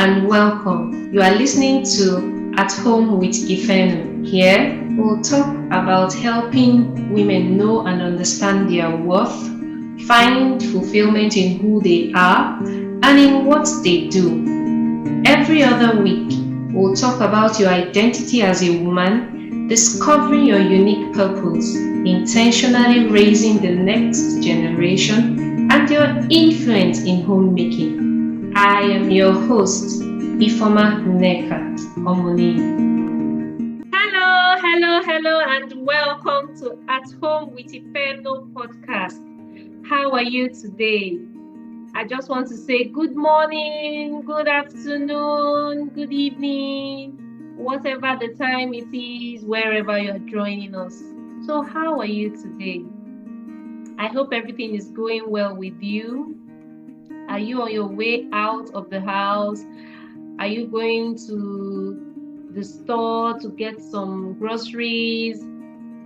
and welcome. You are listening to At Home with Ifenu. Here, we'll talk about helping women know and understand their worth, find fulfillment in who they are, and in what they do. Every other week, we'll talk about your identity as a woman, discovering your unique purpose, intentionally raising the next generation, and your influence in homemaking. I am your host, Ifoma Nneka Omoni. Hello, and welcome to At Home with Ifeno podcast. How are you today? I just want to say good morning, good afternoon, good evening, whatever the time it is, wherever you're joining us. So how are you today? I hope everything is going well with you. Are you on your way out of the house? Are you going to the store to get some groceries?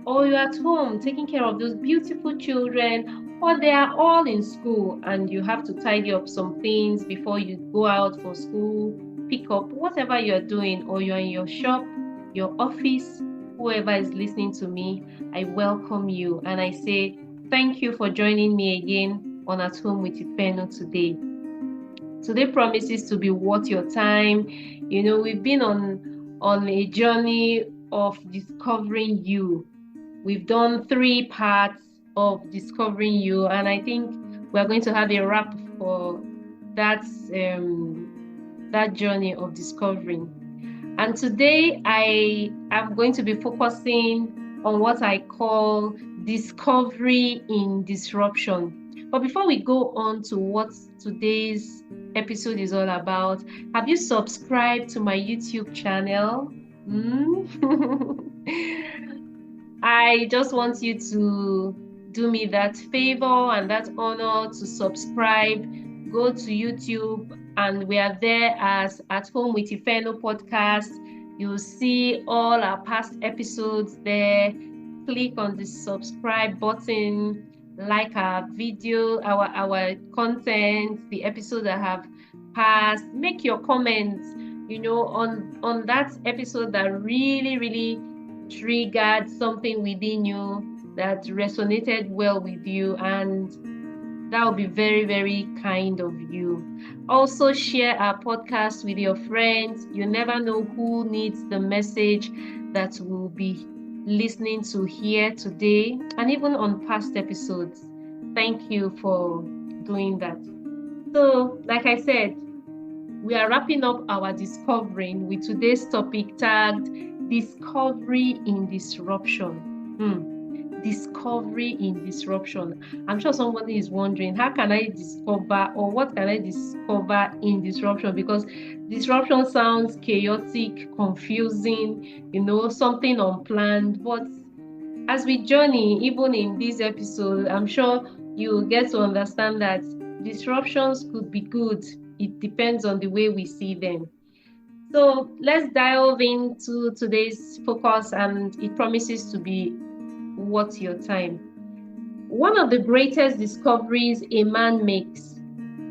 Or you're at home taking care of those beautiful children, or they are all in school and you have to tidy up some things before you go out for school, pick up whatever you're doing, or you're in your shop, your office, whoever is listening to me, I welcome you and I say thank you for joining me again on At Home with Ifeno today. Today promises to be worth your time. You know, we've been on a journey of discovering you. We've done 3 parts of discovering you, and I think we're going to have a wrap for that journey of discovering. And today I am going to be focusing on what I call discovery in disruption. But before we go on to what today's episode is all about, have you subscribed to my YouTube channel? I just want you to do me that favor and that honor to subscribe. Go to YouTube, and we are there as At Home with Ifeno podcast. You'll see all our past episodes there. Click on the subscribe button, like our video, our content, the episodes that have passed. Make your comments, on that episode that really triggered something within you that resonated well with you, and that would be very, very kind of you. Also, share our podcast with your friends. You never know who needs the message that we'll be listening to here today, and even on past episodes. Thank you for doing that. So, like I said, we are wrapping up our discovering with today's topic tagged Discovery in Disruption. Discovery in disruption. I'm sure somebody is wondering, how can I discover, or what can I discover in disruption? Because disruption sounds chaotic, confusing, something unplanned. But as we journey, even in this episode, I'm sure you'll get to understand that disruptions could be good. It depends on the way we see them. So let's dive into today's focus, and it promises to be worth your time. One of the greatest discoveries a man makes,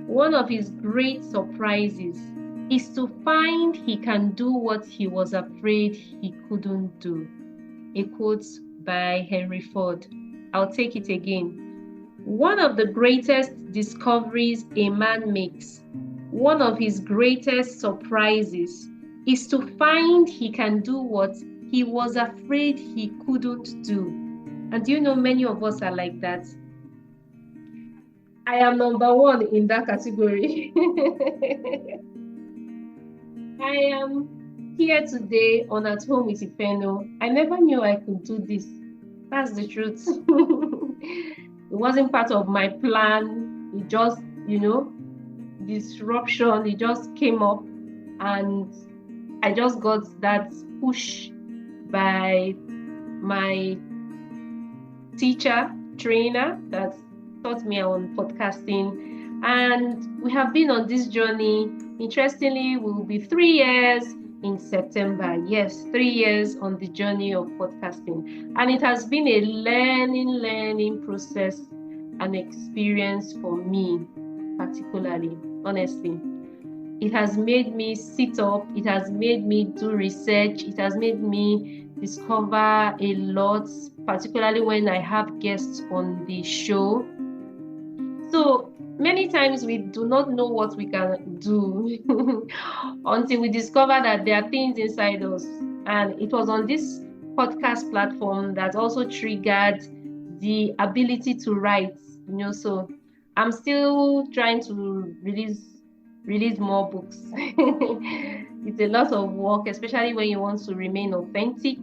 one of his great surprises, is to find he can do what he was afraid he couldn't do. A quote by Henry Ford. I'll take it again. One of the greatest discoveries a man makes, one of his greatest surprises, is to find he can do what he was afraid he couldn't do. And do you know, many of us are like that. I am number one in that category. I am here today on At Home with Ifeno. I never knew I could do this. That's the truth. It wasn't part of my plan. It just, disruption, it just came up, and I just got that push by my teacher, trainer that taught me on podcasting, and we have been on this journey. Interestingly, we will be 3 years in September. Yes, 3 years on the journey of podcasting, and it has been a learning process and experience for me, particularly, honestly. It has made me sit up. It has made me do research. It has made me discover a lot, particularly when I have guests on the show. So many times we do not know what we can do until we discover that there are things inside us. And it was on this podcast platform that also triggered the ability to write, so I'm still trying to release more books. It's a lot of work, especially when you want to remain authentic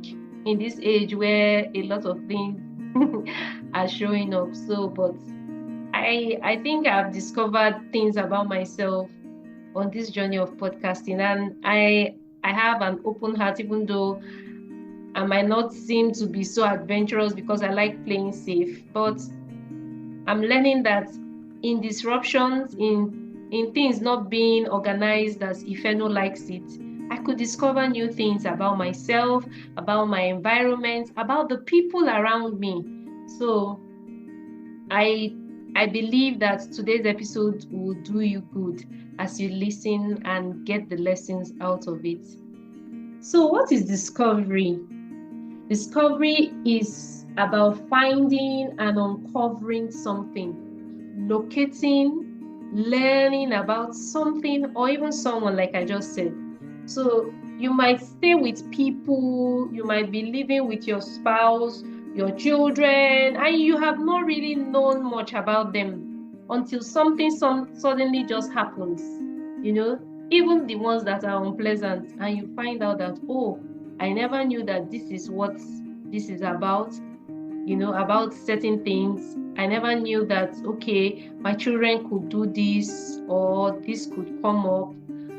in this age where a lot of things are showing up. So, but I think I've discovered things about myself on this journey of podcasting, and I have an open heart, even though I might not seem to be so adventurous because I like playing safe. But I'm learning that in disruptions, in things not being organized as Ifeno likes it, I could discover new things about myself, about my environment, about the people around me. So I believe that today's episode will do you good as you listen and get the lessons out of it. So what is discovery? Discovery is about finding and uncovering something, locating, learning about something or even someone, like I just said. So you might stay with people, you might be living with your spouse, your children, and you have not really known much about them until something suddenly just happens, even the ones that are unpleasant, and you find out that, oh, I never knew that this is what this is about, about certain things. I never knew that, okay, my children could do this or this could come up.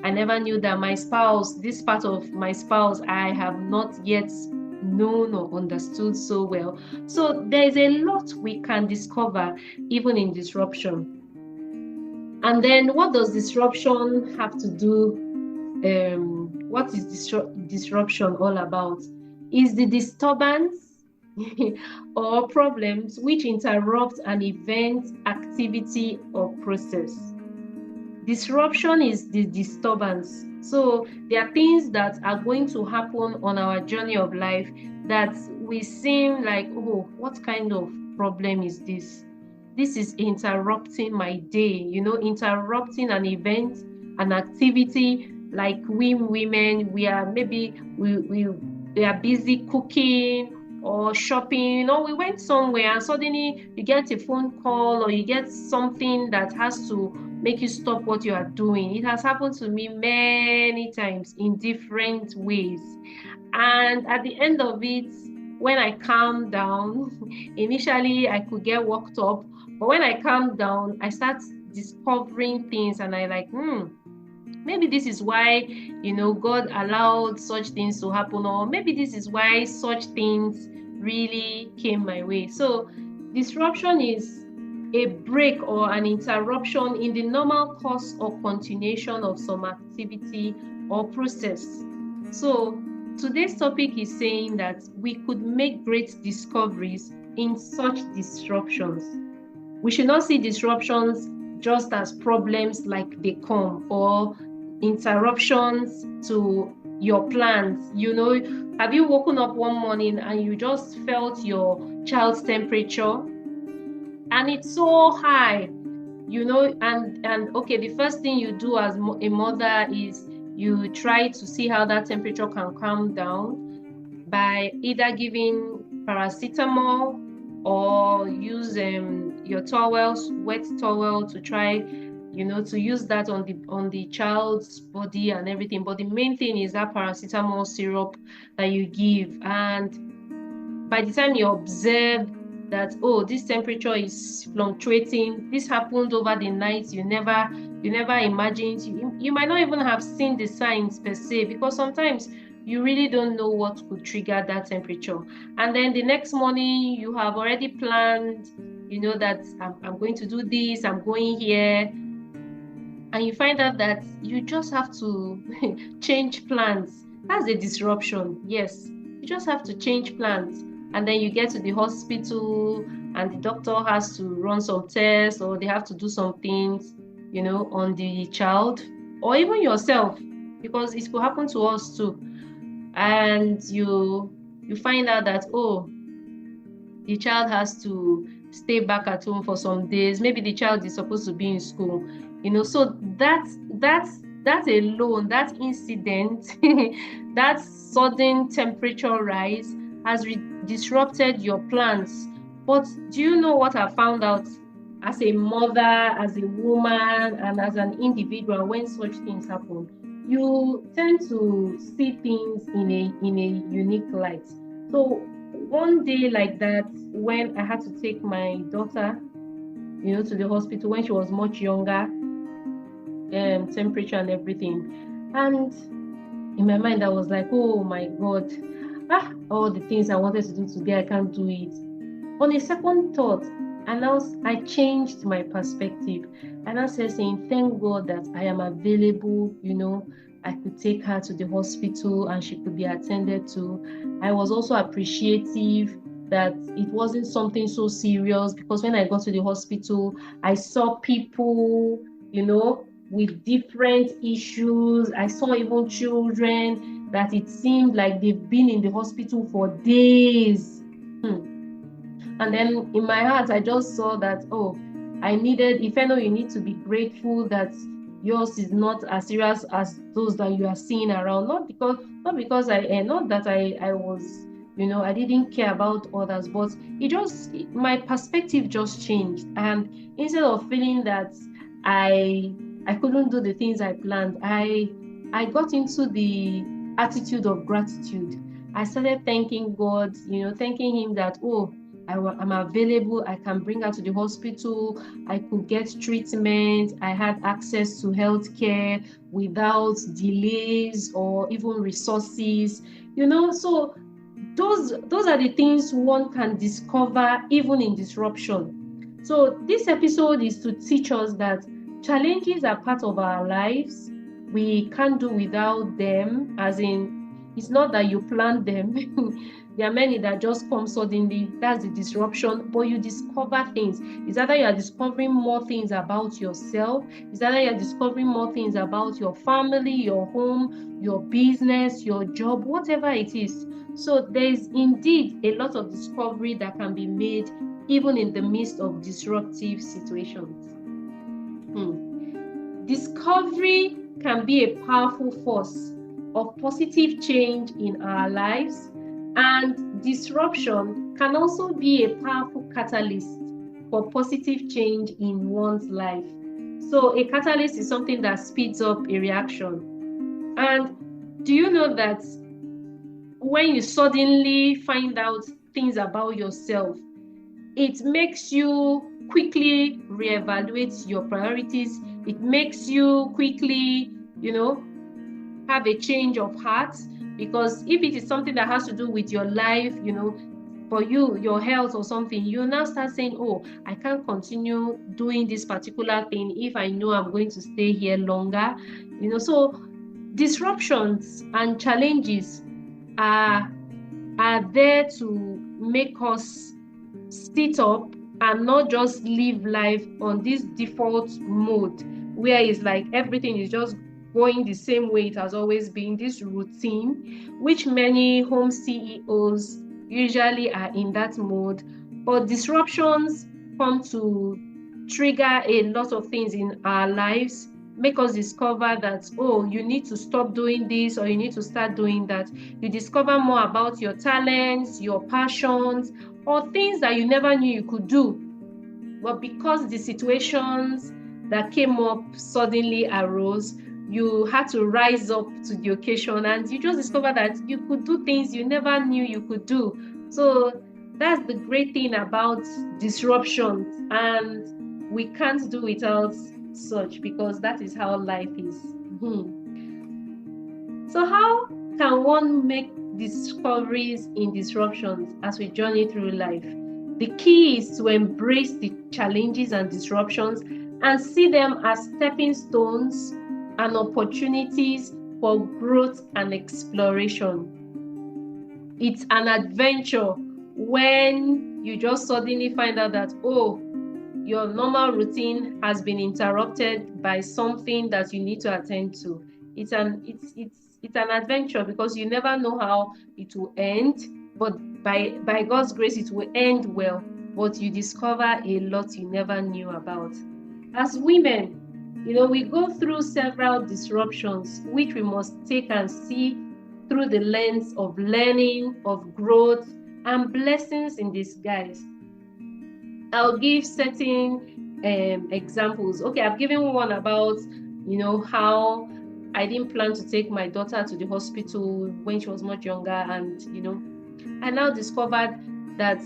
I never knew that my spouse, this part of my spouse, I have not yet known or understood so well. So there is a lot we can discover even in disruption. And then what does disruption have to do? What is disruption all about? Is the disturbance or problems which interrupt an event, activity, or process. Disruption is the disturbance. So there are things that are going to happen on our journey of life that we seem like, oh, what kind of problem is this? This is interrupting my day, interrupting an event, an activity. Like we women, we are busy cooking or shopping, or we went somewhere and suddenly you get a phone call or you get something that has to make you stop what you are doing. It has happened to me many times in different ways. And at the end of it, when I calm down, initially I could get worked up, but when I calm down, I start discovering things and I like, maybe this is why, God allowed such things to happen, or maybe this is why such things really came my way. So disruption is a break or an interruption in the normal course or continuation of some activity or process. So today's topic is saying that we could make great discoveries in such disruptions. We should not see disruptions just as problems like they come or interruptions to your plans. Have you woken up one morning and you just felt your child's temperature and it's so high, and okay, the first thing you do as a mother is you try to see how that temperature can calm down by either giving paracetamol or use your towels, wet towel, to try, to use that on the child's body and everything. But the main thing is that paracetamol syrup that you give. And by the time you observe that, oh, this temperature is fluctuating, this happened over the night, you never imagined, you might not even have seen the signs per se, because sometimes you really don't know what could trigger that temperature. And then the next morning you have already planned, that I'm going to do this, I'm going here, and you find out that you just have to change plans. That's a disruption. Yes, you just have to change plans. And then you get to the hospital and the doctor has to run some tests, or they have to do some things, on the child, or even yourself, because it could happen to us too. And you find out that, oh, the child has to stay back at home for some days. Maybe the child is supposed to be in school, so that alone, that incident, that sudden temperature rise has disrupted your plans. But do you know what I found out as a mother, as a woman, and as an individual? When such things happen, you tend to see things in a unique light. So one day like that, when I had to take my daughter, to the hospital when she was much younger, temperature and everything, and in my mind I was like, oh my God, all the things I wanted to do today, I can't do it. On a second thought, and I changed my perspective, and I said, saying, thank God that I am available. I could take her to the hospital and she could be attended to. I was also appreciative that it wasn't something so serious, because when I got to the hospital, I saw people, with different issues. I saw even children that it seemed like they've been in the hospital for days. And then in my heart, I just saw that, you need to be grateful that yours is not as serious as those that you are seeing around. Not because I was, I didn't care about others, but my perspective just changed. And instead of feeling that I couldn't do the things I planned, I got into the attitude of gratitude. I started thanking God, thanking Him that, I'm available. I can bring her to the hospital. I could get treatment. I had access to healthcare without delays or even resources. So those are the things one can discover even in disruption. So this episode is to teach us that challenges are part of our lives. We can't do without them, as in, it's not that you plan them. There are many that just come suddenly. That's the disruption. But you discover things. It's either you are discovering more things about yourself. It's either you are discovering more things about your family, your home, your business, your job, whatever it is. So there is indeed a lot of discovery that can be made even in the midst of disruptive situations. Discovery can be a powerful force of positive change in our lives. And disruption can also be a powerful catalyst for positive change in one's life. So a catalyst is something that speeds up a reaction. And do you know that when you suddenly find out things about yourself, it makes you quickly reevaluate your priorities. It makes you quickly, have a change of heart. Because if it is something that has to do with your life, for you, your health or something, you now start saying, I can't continue doing this particular thing if I know I'm going to stay here longer. So disruptions and challenges are there to make us sit up and not just live life on this default mode, where it's like everything is just going the same way it has always been, this routine, which many home CEOs usually are in that mode. But disruptions come to trigger a lot of things in our lives, make us discover that, you need to stop doing this or you need to start doing that. You discover more about your talents, your passions, or things that you never knew you could do. But because the situations that came up suddenly arose, you had to rise up to the occasion, and you just discover that you could do things you never knew you could do. So that's the great thing about disruptions, and we can't do without such, because that is how life is. So how can one make discoveries in disruptions as we journey through life? The key is to embrace the challenges and disruptions and see them as stepping stones and opportunities for growth and exploration. It's an adventure when you just suddenly find out that, your normal routine has been interrupted by something that you need to attend to. It's an adventure, because you never know how it will end, but by God's grace it will end well. But you discover a lot you never knew about. As women, we go through several disruptions which we must take and see through the lens of learning, of growth, and blessings in disguise. I'll give certain examples. Okay, I've given one about, how I didn't plan to take my daughter to the hospital when she was much younger, and, I now discovered that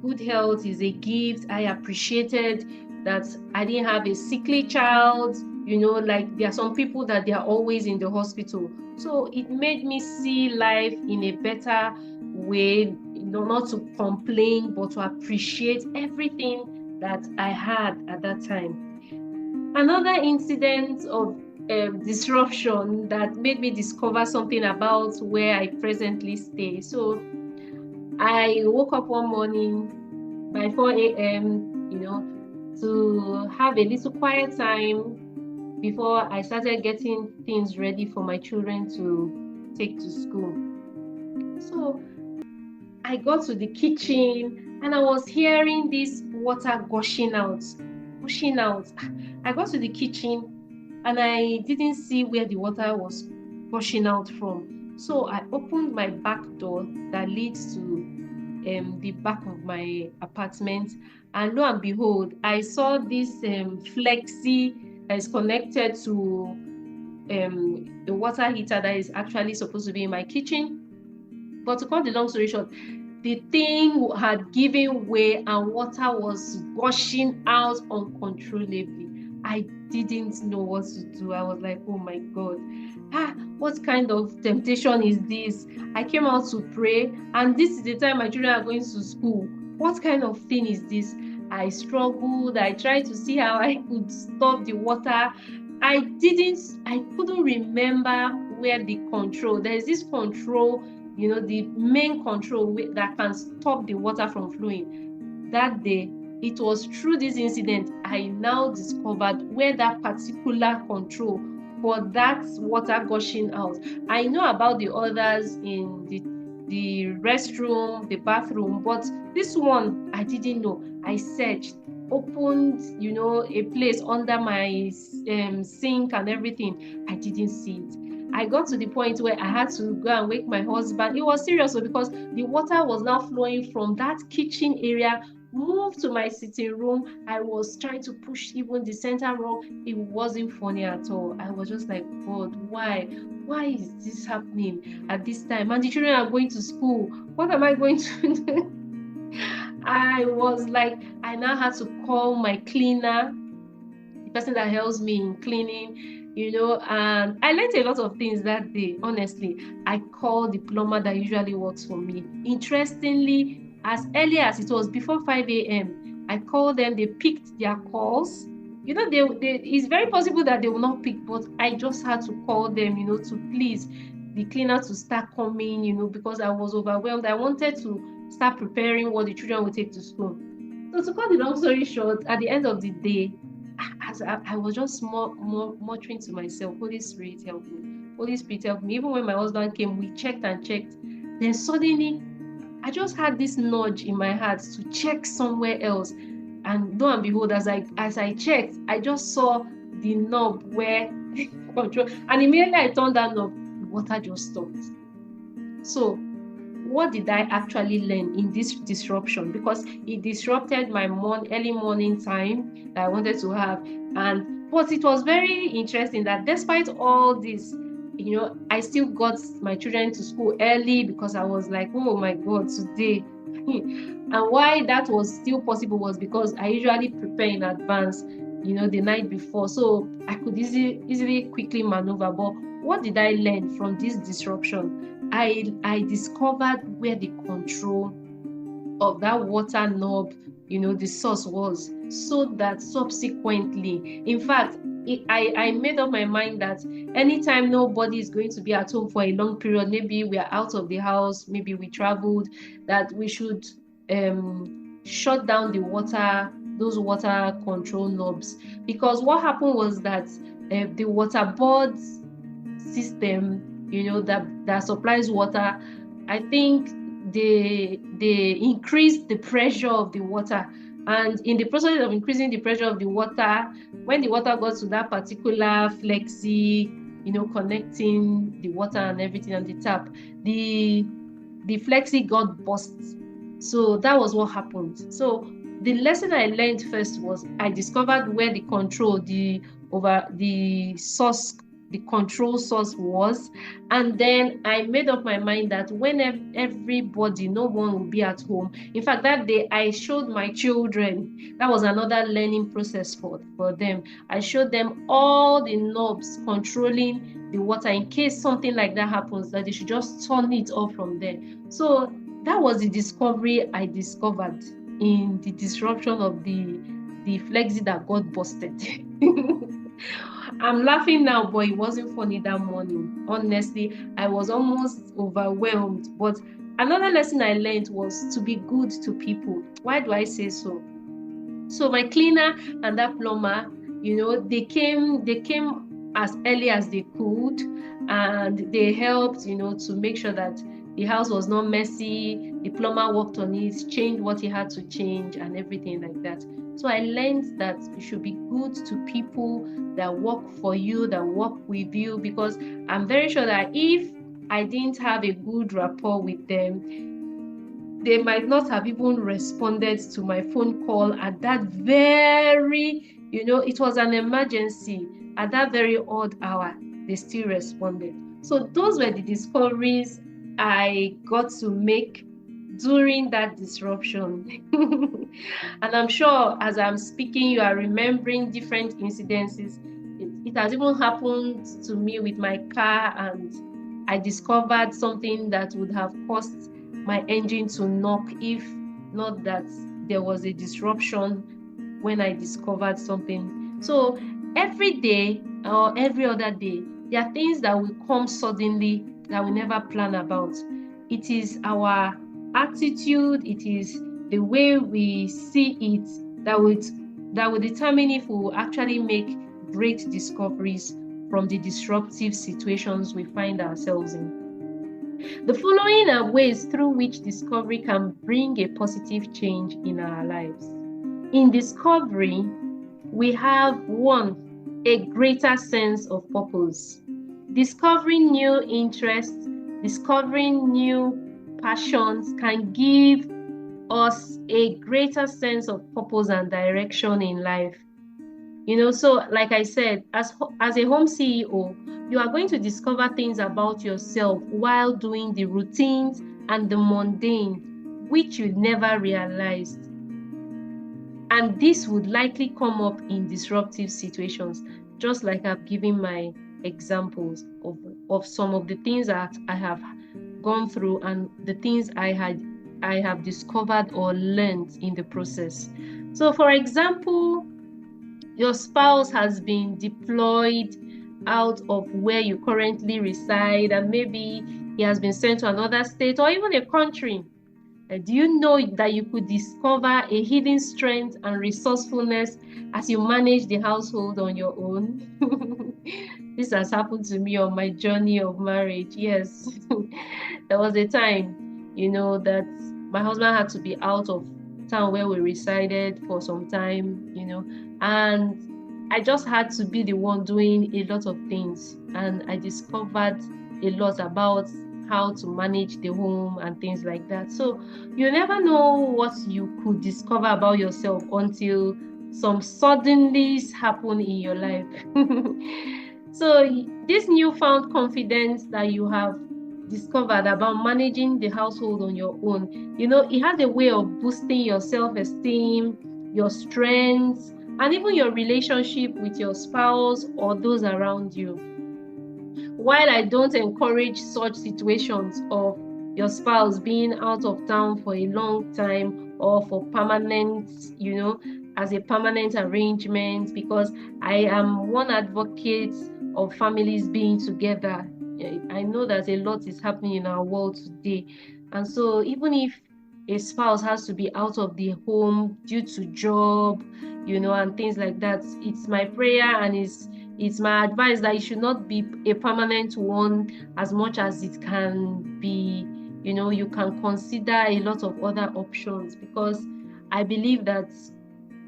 good health is a gift. I appreciated that I didn't have a sickly child. Like there are some people that they are always in the hospital. So it made me see life in a better way, not to complain, but to appreciate everything that I had at that time. Another incident of disruption that made me discover something about where I presently stay. So I woke up one morning by 4 a.m., to have a little quiet time before I started getting things ready for my children to take to school. So I got to the kitchen and I was hearing this water gushing out. I got to the kitchen and I didn't see where the water was gushing out from. So I opened my back door that leads to the back of my apartment, and lo and behold, I saw this flexi that is connected to the water heater that is actually supposed to be in my kitchen. But to cut the long story short, the thing had given way and water was gushing out uncontrollably. I didn't know what to do. I was like, oh my God, what kind of temptation is this? I came out to pray, and this is the time my children are going to school. What kind of thing is this? I struggled. I tried to see how I could stop the water. I couldn't remember where the control. There is this control, the main control that can stop the water from flowing. That day, it was through this incident I now discovered where that particular control for that water gushing out. I know about the others in the restroom, the bathroom, but this one I didn't know. I searched, opened, a place under my sink and everything. I didn't see it. I got to the point where I had to go and wake my husband. It was serious because the water was now flowing from that kitchen area, moved to my sitting room. I was trying to push even the center row. It wasn't funny at all. I was just like, God, why? Why is this happening at this time? And the children are going to school. What am I going to do? I was like, I now had to call my cleaner, the person that helps me in cleaning, and I learned a lot of things that day. Honestly, I called the plumber that usually works for me. Interestingly, as early as it was before 5 a.m., I called them. They picked their calls. It's very possible that they will not pick, but I just had to call them, to please the cleaner to start coming, because I was overwhelmed. I wanted to start preparing what the children would take to school. So to cut the long story short, at the end of the day, as I was just muttering to myself, Holy Spirit help me. Holy Spirit help me. Even when my husband came, we checked and checked. Then suddenly, I just had this nudge in my heart to check somewhere else. And lo and behold, as I checked, I just saw the knob where control. And immediately I turned that knob, the water just stopped. So what did I actually learn in this disruption? Because it disrupted my early morning time that I wanted to have. But it was very interesting that despite all this, I still got my children to school early because I was like, oh my God, today. And why that was still possible was because I usually prepare in advance, the night before. So I could easily quickly maneuver. But what did I learn from this disruption? I discovered where the control of that water knob, the source was, so that subsequently, in fact, I made up my mind that anytime nobody is going to be at home for a long period, maybe we are out of the house, maybe we traveled, that we should shut down the water those water control knobs, because what happened was that the water board system, that supplies water, I think they increased the pressure of the water, and in the process of increasing the pressure of the water, when the water got to that particular flexi, connecting the water and everything and the tap, the flexi got burst. So that was what happened. So the lesson I learned first was I discovered where the source, the control source was, and then I made up my mind that when everybody, no one will be at home. In fact, that day I showed my children, that was another learning process for them. I showed them all the knobs controlling the water in case something like that happens, that they should just turn it off from there. So that was the discovery I discovered in the disruption of the flexi that got busted. I'm laughing now, but it wasn't funny that morning. Honestly, I was almost overwhelmed. But another lesson I learned was to be good to people. Why do I say so? So my cleaner and that plumber, they came as early as they could, and they helped, to make sure that the house was not messy. The plumber worked on it, changed what he had to change, and everything like that. So I learned that you should be good to people that work for you, that work with you, because I'm very sure that if I didn't have a good rapport with them, they might not have even responded to my phone call at that very, it was an emergency. At that very odd hour, they still responded. So those were the discoveries I got to make during that disruption. And I'm sure as I'm speaking, you are remembering different incidences. It has even happened to me with my car, and I discovered something that would have caused my engine to knock if not that there was a disruption when I discovered something. So every day or every other day, there are things that will come suddenly that we never plan about. It is our attitude, it is the way we see it that will determine if we will actually make great discoveries from the disruptive situations we find ourselves in. The following are ways through which discovery can bring a positive change in our lives. In discovery, we have 1, a greater sense of purpose. Discovering new interests, discovering new passions can give us a greater sense of purpose and direction in life. So like I said, as a home CEO, you are going to discover things about yourself while doing the routines and the mundane, which you never realized. And this would likely come up in disruptive situations, just like I've given my examples of some of the things that I have gone through and the things I have discovered or learned in the process. So for example, your spouse has been deployed out of where you currently reside, and maybe he has been sent to another state or even a country. Do you know that you could discover a hidden strength and resourcefulness as you manage the household on your own? This has happened to me on my journey of marriage. Yes, there was a time, that my husband had to be out of town where we resided for some time, and I just had to be the one doing a lot of things. And I discovered a lot about how to manage the home and things like that. So you never know what you could discover about yourself until some suddenlies happen in your life. So this newfound confidence that you have discovered about managing the household on your own, it has a way of boosting your self-esteem, your strengths, and even your relationship with your spouse or those around you. While I don't encourage such situations of your spouse being out of town for a long time or for permanent, as a permanent arrangement, because I am one advocate of families being together. I know that a lot is happening in our world today. And so even if a spouse has to be out of the home due to job, and things like that. It's my prayer and it's my advice that it should not be a permanent one as much as it can be. You can consider a lot of other options, because I believe that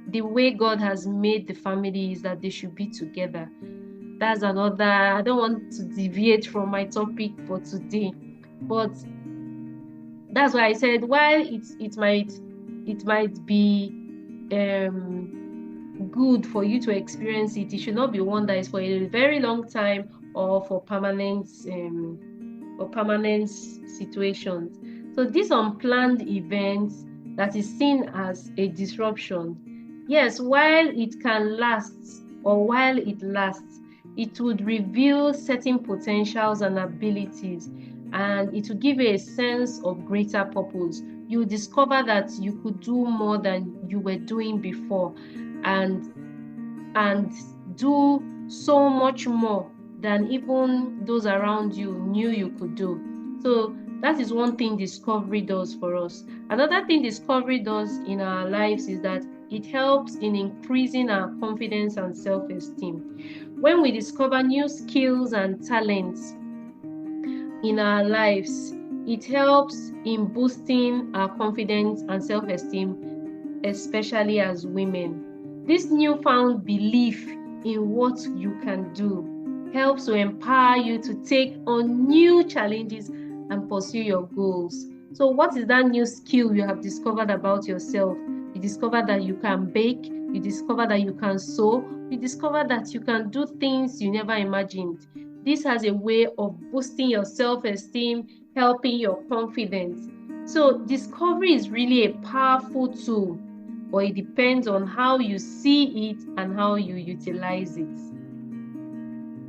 the way God has made the family is that they should be together. That's another, I don't want to deviate from my topic for today, but that's why I said, while it might be good for you to experience it, it should not be one that is for a very long time or for permanent situations. So this unplanned event that is seen as a disruption, yes, while it can last, or while it lasts, it would reveal certain potentials and abilities, and it will give you a sense of greater purpose. You discover that you could do more than you were doing before, and do so much more than even those around you knew you could do. So that is one thing discovery does for us. Another thing discovery does in our lives is that it helps in increasing our confidence and self-esteem. When we discover new skills and talents in our lives, it helps in boosting our confidence and self-esteem, especially as women. This newfound belief in what you can do helps to empower you to take on new challenges and pursue your goals. So what is that new skill you have discovered about yourself? You discover that you can bake, you discover that you can sew, you discover that you can do things you never imagined. This has a way of boosting your self-esteem, helping your confidence. So discovery is really a powerful tool, but it depends on how you see it and how you utilize it.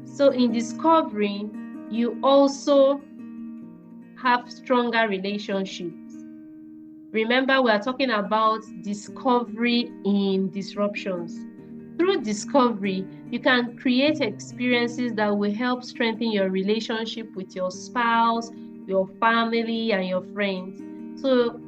So in discovery, you also have stronger relationships. Remember, we are talking about discovery in disruptions. Through discovery, you can create experiences that will help strengthen your relationship with your spouse, your family, and your friends. So,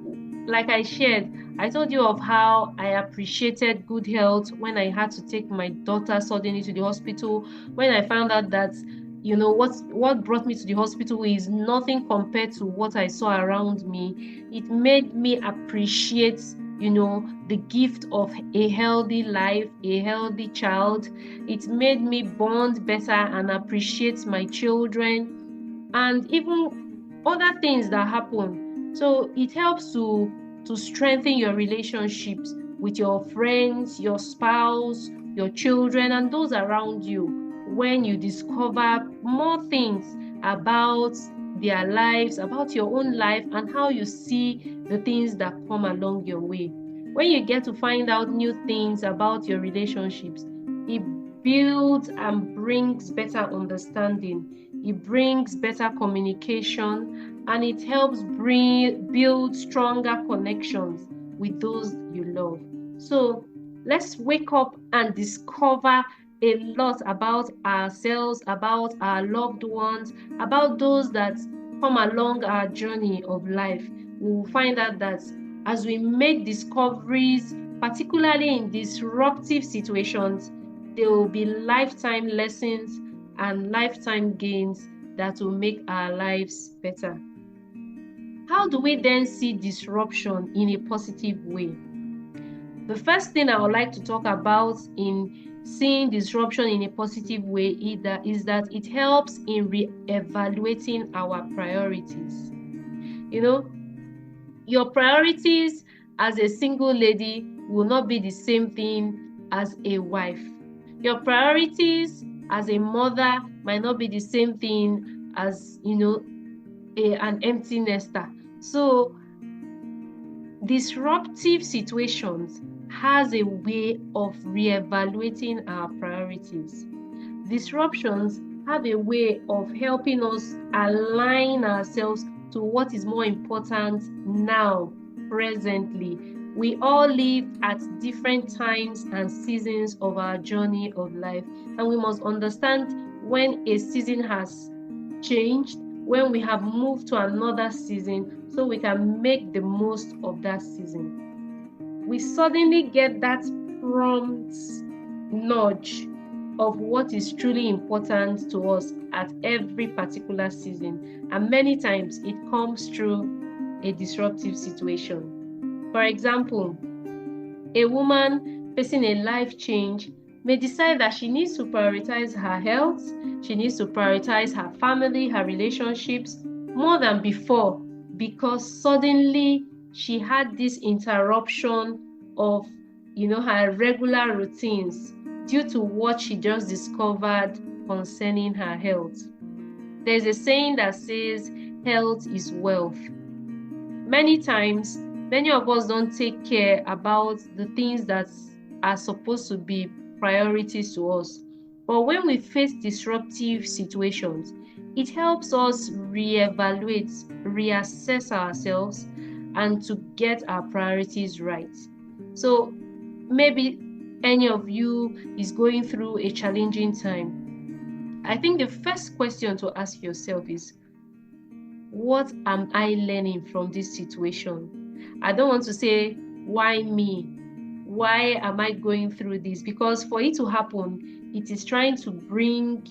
like I shared, I told you of how I appreciated good health when I had to take my daughter suddenly to the hospital, when I found out that what brought me to the hospital is nothing compared to what I saw around me. It made me appreciate the gift of a healthy life, a healthy child. It made me bond better and appreciate my children, and even other things that happen. So it helps to strengthen your relationships with your friends, your spouse, your children, and those around you, when you discover more things about their lives, about your own life, and how you see the things that come along your way. When you get to find out new things about your relationships, it builds and brings better understanding. It brings better communication, and it helps build stronger connections with those you love. So let's wake up and discover a lot about ourselves, about our loved ones, about those that come along our journey of life. We will find out that as we make discoveries, particularly in disruptive situations, there will be lifetime lessons and lifetime gains that will make our lives better. How do we then see disruption in a positive way? The first thing I would like to talk about in seeing disruption in a positive way is that it helps in re-evaluating our priorities. Your priorities as a single lady will not be the same thing as a wife. Your priorities as a mother might not be the same thing as an empty nester. So disruptive situations has a way of reevaluating our priorities. Disruptions have a way of helping us align ourselves to what is more important now, presently. We all live at different times and seasons of our journey of life, and we must understand when a season has changed, when we have moved to another season, so we can make the most of that season. We suddenly get that prompt nudge of what is truly important to us at every particular season, and many times it comes through a disruptive situation. For example, a woman facing a life change may decide that she needs to prioritize her health, she needs to prioritize her family, her relationships more than before, because suddenly she had this interruption of her regular routines due to what she just discovered concerning her health. There's a saying that says health is wealth. Many times, many of us don't take care about the things that are supposed to be priorities to us. But when we face disruptive situations, it helps us reevaluate, reassess ourselves, and to get our priorities right. So maybe any of you is going through a challenging time. I think the first question to ask yourself is, what am I learning from this situation? I don't want to say, why me? Why am I going through this? Because for it to happen, it is trying to bring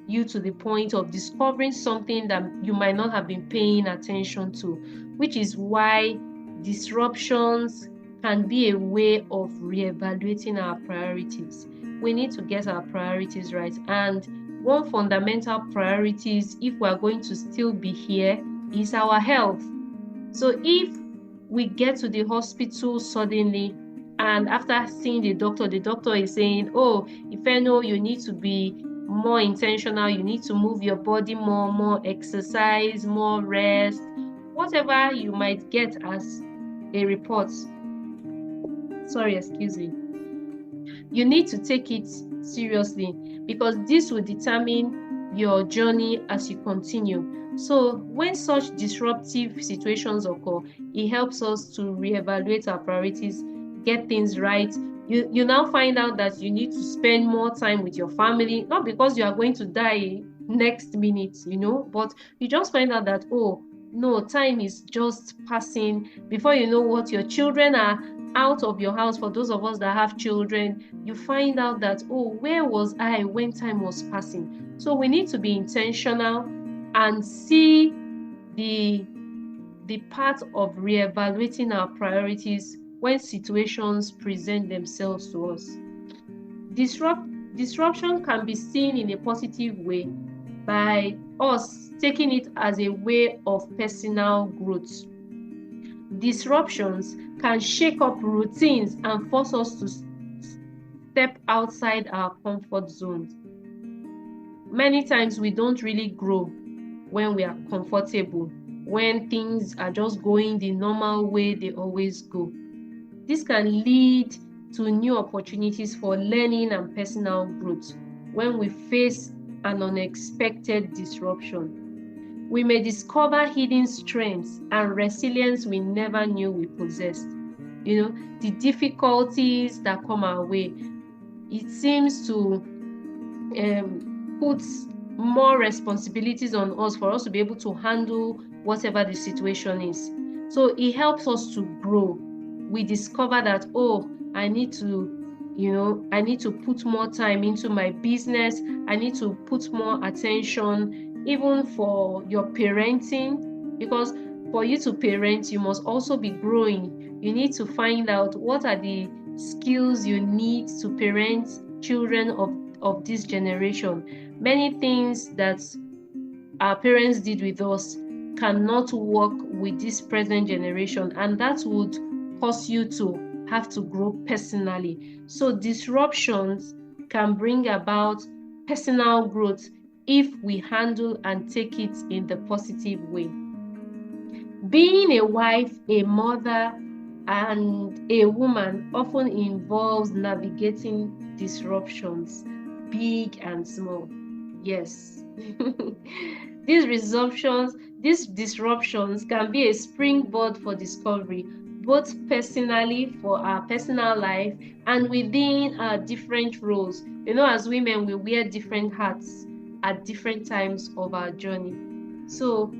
you to the point of discovering something that you might not have been paying attention to, which is why disruptions can be a way of reevaluating our priorities. We need to get our priorities right. And one fundamental priority, if we are going to still be here, is our health. So if we get to the hospital suddenly, and after seeing the doctor is saying, oh, if I know you need to be more intentional, you need to move your body more exercise, more rest, whatever you might get as a report. Sorry, excuse me. You need to take it seriously, because this will determine your journey as you continue. So when such disruptive situations occur, it helps us to reevaluate our priorities, get things right. You now find out that you need to spend more time with your family, not because you are going to die next minute, but you just find out that, oh no, time is just passing. Before you know what, your children are out of your house. For those of us that have children, you find out that, oh, where was I when time was passing? So we need to be intentional and see the part of reevaluating our priorities when situations present themselves to us. Disruption can be seen in a positive way by us taking it as a way of personal growth. Disruptions can shake up routines and force us to step outside our comfort zones. Many times we don't really grow when we are comfortable, when things are just going the normal way they always go. This can lead to new opportunities for learning and personal growth when we face an unexpected disruption. We may discover hidden strengths and resilience we never knew we possessed. The difficulties that come our way, it seems to put more responsibilities on us for us to be able to handle whatever the situation is. So it helps us to grow. We discover that, oh, I need to put more time into my business. I need to put more attention, even for your parenting, because for you to parent, you must also be growing. You need to find out what are the skills you need to parent children of this generation. Many things that our parents did with us cannot work with this present generation, and that would cause you to have to grow personally. So disruptions can bring about personal growth if we handle and take it in the positive way. Being a wife, a mother, and a woman often involves navigating disruptions, big and small. Yes. These disruptions can be a springboard for discovery, both personally for our personal life and within our different roles. As women, we wear different hats at different times of our journey. So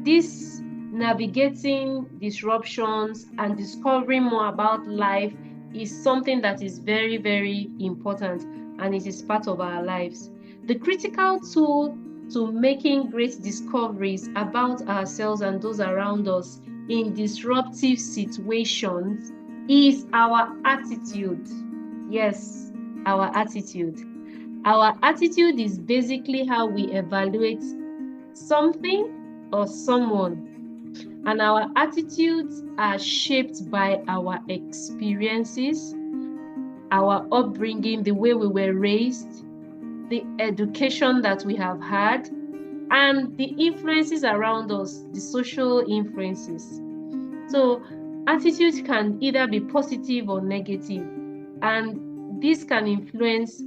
this navigating disruptions and discovering more about life is something that is very, very important, and it is part of our lives. The critical tool to making great discoveries about ourselves and those around us in disruptive situations is our attitude. Yes, our attitude. Our attitude is basically how we evaluate something or someone. And our attitudes are shaped by our experiences, our upbringing, the way we were raised, the education that we have had, and the influences around us, the social influences. So attitudes can either be positive or negative, and this can influence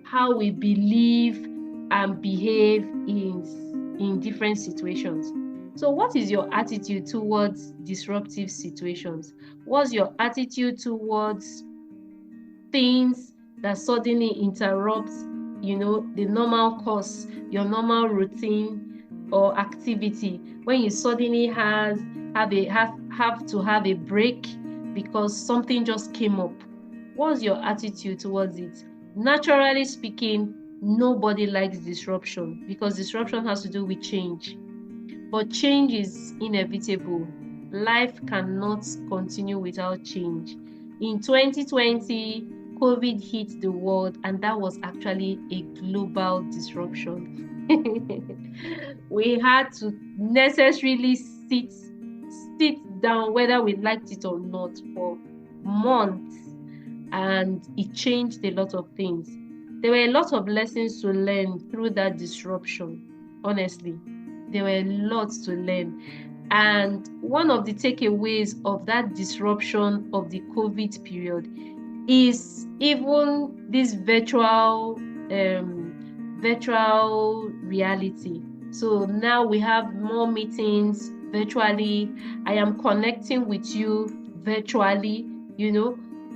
how we believe and behave in different situations. So what is your attitude towards disruptive situations? What's your attitude towards things that suddenly interrupt, the normal course, your normal routine or activity, when you suddenly have to have a break because something just came up? What's your attitude towards it? Naturally speaking, nobody likes disruption because disruption has to do with change. But change is inevitable. Life cannot continue without change. In 2020, COVID hit the world, and that was actually a global disruption. We had to necessarily sit down, whether we liked it or not, for months, and it changed a lot of things. There were a lot of lessons to learn through that disruption. Honestly, there were lots to learn. And one of the takeaways of that disruption of the COVID period is even this virtual reality. So now we have more meetings virtually. I am connecting with you virtually.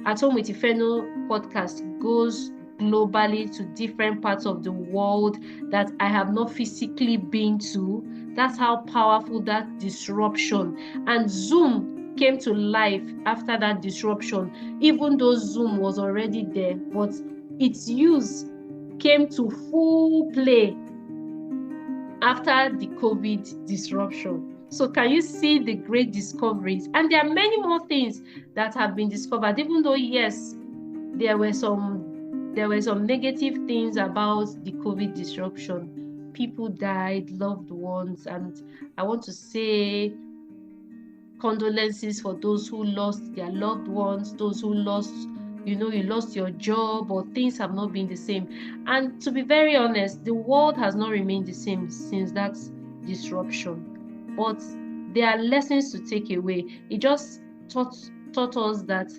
At Home with Ifeno podcast goes globally to different parts of the world that I have not physically been to. That's how powerful that disruption. And Zoom came to life after that disruption, even though Zoom was already there, but its use came to full play after the COVID disruption. So can you see the great discoveries? And there are many more things that have been discovered, even though, yes, there were some negative things about the COVID disruption. People died, loved ones, and I want to say condolences for those who lost their loved ones, those who lost, you lost your job, or things have not been the same. And to be very honest, the world has not remained the same since that disruption. But there are lessons to take away. It just taught us that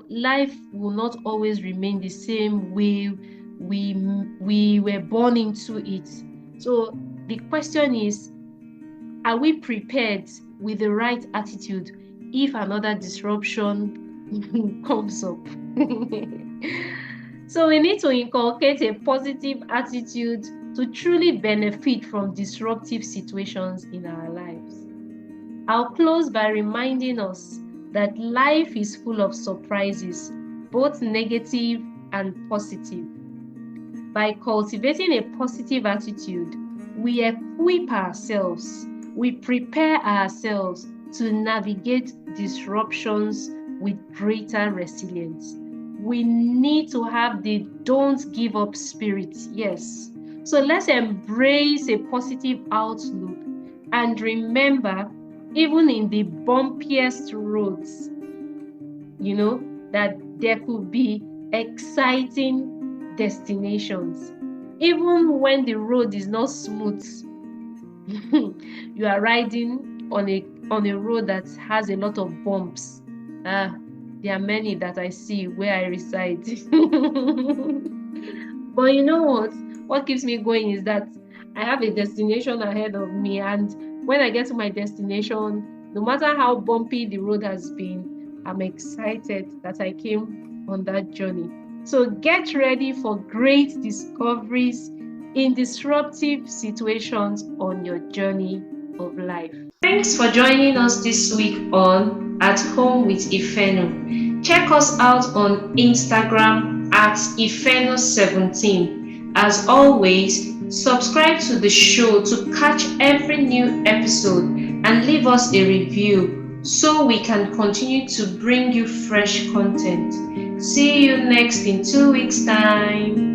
life will not always remain the same way we were born into it. So the question is, are we prepared with the right attitude if another disruption comes up? So we need to inculcate a positive attitude to truly benefit from disruptive situations in our lives. I'll close by reminding us that life is full of surprises, both negative and positive. By cultivating a positive attitude, we equip ourselves, we prepare ourselves to navigate disruptions with greater resilience. We need to have the don't give up spirit, yes. So let's embrace a positive outlook and remember, even in the bumpiest roads, that there could be exciting destinations. Even when the road is not smooth, you are riding on a road that has a lot of bumps. There are many that I see where I reside. But you know what? What keeps me going is that I have a destination ahead of me, and when I get to my destination, no matter how bumpy the road has been, I'm excited that I came on that journey. So get ready for great discoveries in disruptive situations on your journey of life. Thanks for joining us this week on At Home with Ifeno. Check us out on Instagram at Ifeno17. As always, subscribe to the show to catch every new episode and leave us a review so we can continue to bring you fresh content. See you next in 2 weeks' time.